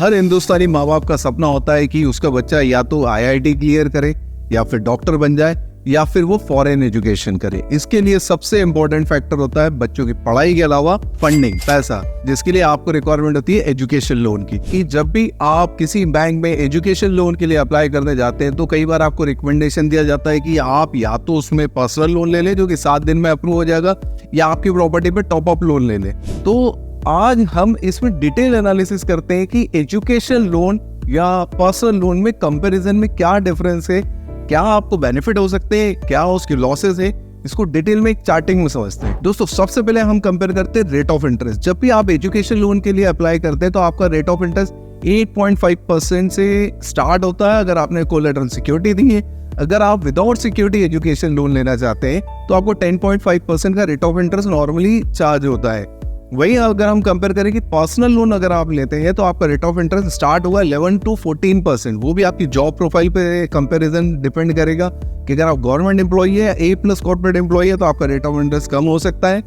हर हिंदुस्तानी माँ बाप का सपना होता है कि उसका बच्चा या तो आईआईटी क्लियर करे या फिर डॉक्टर बन जाए या फिर वो फॉरेन एजुकेशन करे। इसके लिए सबसे इंपॉर्टेंट फैक्टर होता है बच्चों की पढ़ाई के अलावा फंडिंग, पैसा, जिसके लिए आपको रिक्वायरमेंट होती है एजुकेशन लोन की। कि जब भी आप किसी बैंक में एजुकेशन लोन के लिए अप्लाई करने जाते हैं तो कई बार आपको रिकमेंडेशन दिया जाता है कि आप या तो उसमें पर्सनल लोन ले लें जो कि 7 दिन में अप्रूव हो जाएगा, या आपकी प्रॉपर्टी पे टॉप अप लोन ले लें। तो आज हम इसमें डिटेल एनालिसिस करते हैं कि एजुकेशन लोन या पर्सनल लोन में कंपैरिजन में क्या डिफरेंस है, क्या आपको बेनिफिट हो सकते हैं, क्या उसके लॉसेस है, इसको डिटेल में एक चार्टिंग में समझते हैं। दोस्तों सबसे पहले हम कंपेयर करते हैं रेट ऑफ इंटरेस्ट। जब भी आप एजुकेशन लोन के लिए अप्लाई करते हैं तो आपका रेट ऑफ इंटरेस्ट 8.5% से स्टार्ट होता है अगर आपने कोलैटरल सिक्योरिटी दी है। अगर आप विदाउट सिक्योरिटी एजुकेशन लोन लेना चाहते हैं तो आपको 10.5% का rate of interest normally charge होता है। वही अगर हम कंपेयर करें कि पर्सनल लोन अगर आप लेते हैं तो आपका रेट ऑफ इंटरेस्ट स्टार्ट होगा 11 to 14%। वो भी आपकी जॉब प्रोफाइल पे कंपैरिजन डिपेंड करेगा कि अगर आप गवर्नमेंट एम्प्लॉई है या A+ कॉर्पोरेट एम्प्लॉई है तो आपका रेट ऑफ इंटरेस्ट कम हो सकता है।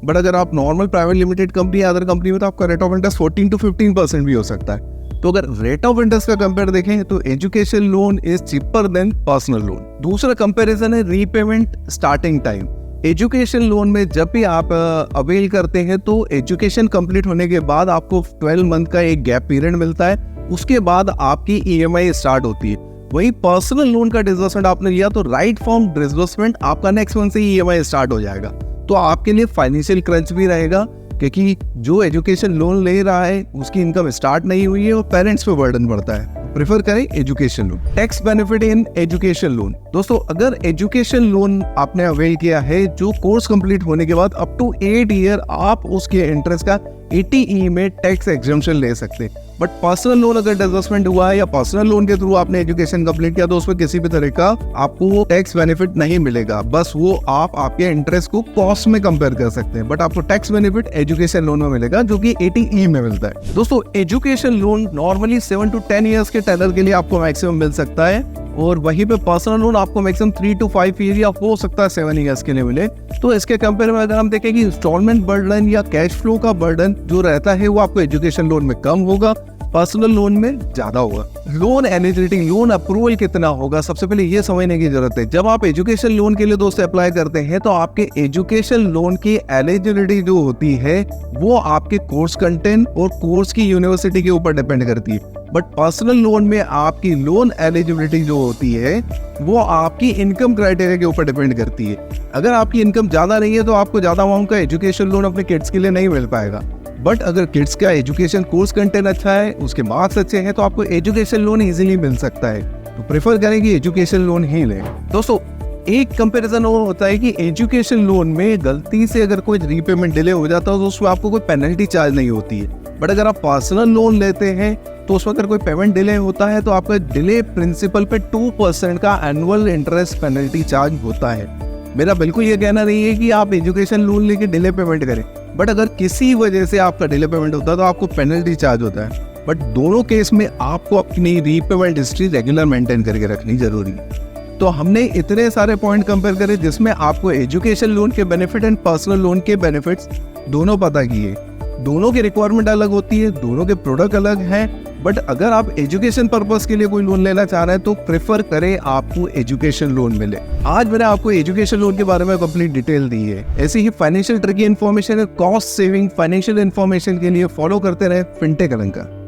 बट अगर आप नॉर्मल प्राइवेट लिमिटेड कंपनी या अदर कंपनी में तो आपका रेट ऑफ इंटरेस्ट 14 to 15% भी हो सकता है। तो अगर रेट ऑफ इंटरेस्ट का कंपेयर देखें तो education loan is cheaper than personal loan. दूसरा कंपैरिजन है repayment starting time. Education loan में जब भी आप अवेल करते हैं तो एजुकेशन कंप्लीट होने के बाद आपको 12 मंथ का एक गैप पीरियड मिलता है, उसके बाद आपकी EMI स्टार्ट होती है। वही पर्सनल लोन का डिसबर्समेंट आपने लिया तो राइट फ्रॉम डिसबर्समेंट आपका नेक्स्ट मंथ से EMI स्टार्ट हो जाएगा। तो आपके लिए फाइनेंशियल क्रंच भी रहेगा क्योंकि जो एजुकेशन लोन ले रहा है उसकी इनकम स्टार्ट नहीं हुई है और पेरेंट्स पे बर्डन पड़ता है। प्रेफर करें education loan. Tax benefit in education loan. दोस्तों अगर एजुकेशन लोन आपने अवेल किया है जो कोर्स कंप्लीट होने के बाद अप टू 8 ईयर आप उसके इंटरेस्ट का 80E में टैक्स एग्जम्पशन ले सकते हैं। बट पर्सनल लोन अगर डिसबर्समेंट हुआ है या पर्सनल लोन के थ्रू आपने एजुकेशन कंप्लीट किया तो उसमें किसी भी तरह का आपको टैक्स बेनिफिट नहीं मिलेगा। बस वो आप आपके इंटरेस्ट को कॉस्ट में कंपेयर कर सकते हैं, बट आपको टैक्स बेनिफिट एजुकेशन लोन में मिलेगा जो कि 80E में मिलता है। दोस्तों education loan normally 7 to 10 years के टेनर के लिए आपको मैक्सिमम मिल सकता है और वहीं पे पर्सनल लोन आपको मैक्सिमम 3 to 5 ईयर या हो सकता है 7 ईयर्स के लिए मिले। तो इसके कंपेयर में अगर हम देखें कि इंस्टॉलमेंट बर्डन या कैश फ्लो का बर्डन जो रहता है वो आपको एजुकेशन लोन में कम होगा, पर्सनल लोन में ज्यादा होगा। लोन एलिजिबिलिटी, लोन अप्रूवल कितना होगा, सबसे पहले ये समझने की जरूरत है। जब आप एजुकेशन लोन के लिए दोस्तों अप्लाई करते हैं तो आपके एजुकेशन लोन की एलिजिबिलिटी जो होती है वो आपके कोर्स कंटेंट और कोर्स की यूनिवर्सिटी के ऊपर डिपेंड करती है। बट पर्सनल लोन में आपकी लोन एलिजिबिलिटी जो होती है वो आपकी इनकम क्राइटेरिया के ऊपर डिपेंड करती है। अगर आपकी इनकम ज्यादा नहीं है तो आपको ज्यादा अमाउंट का एजुकेशन लोन अपने किड्स के लिए नहीं मिल पाएगा। बट अगर किड्स का एजुकेशन कोर्स कंटेंट अच्छा है, उसके मार्क्स अच्छे हैं तो आपको एजुकेशन लोन इजीली मिल सकता है। तो प्रेफर करें कि एजुकेशन लोन ही लें। दोस्तों एक कंपैरिजन और होता है कि एजुकेशन लोन में गलती से अगर कोई रीपेमेंट डिले हो जाता है तो उसमें आपको कोई पेनल्टी चार्ज नहीं होती है। बट अगर आप पर्सनल लोन लेते हैं तो उसमें अगर कोई पेमेंट डिले होता है तो आपका डिले प्रिंसिपल पे 2% का एनुअल इंटरेस्ट पेनल्टी चार्ज होता है। मेरा बिल्कुल ये कहना नहीं है कि आप एजुकेशन लोन लेके डिले पेमेंट करें, बट अगर किसी वजह से आपका डिले पेमेंट होता है तो आपको पेनल्टी चार्ज होता है। बट दोनों केस में आपको अपनी रीपेमेंट हिस्ट्री रेगुलर मेंटेन करके रखनी जरूरी है। तो हमने इतने सारे पॉइंट कंपेयर करे जिसमें आपको एजुकेशन लोन के बेनिफिट एंड पर्सनल लोन के बेनिफिट्स दोनों पता किए। दोनों की रिक्वायरमेंट अलग होती है, दोनों के प्रोडक्ट अलग हैं। बट अगर आप एजुकेशन पर्पस के लिए कोई लोन लेना चाह रहे हैं तो प्रेफर करें आपको एजुकेशन लोन मिले। आज मैंने आपको एजुकेशन लोन के बारे में कंप्लीट डिटेल दी है। ऐसी ही financial tricky information, cost saving financial information के लिए फॉलो करते रहे फिनटेक अलंकार।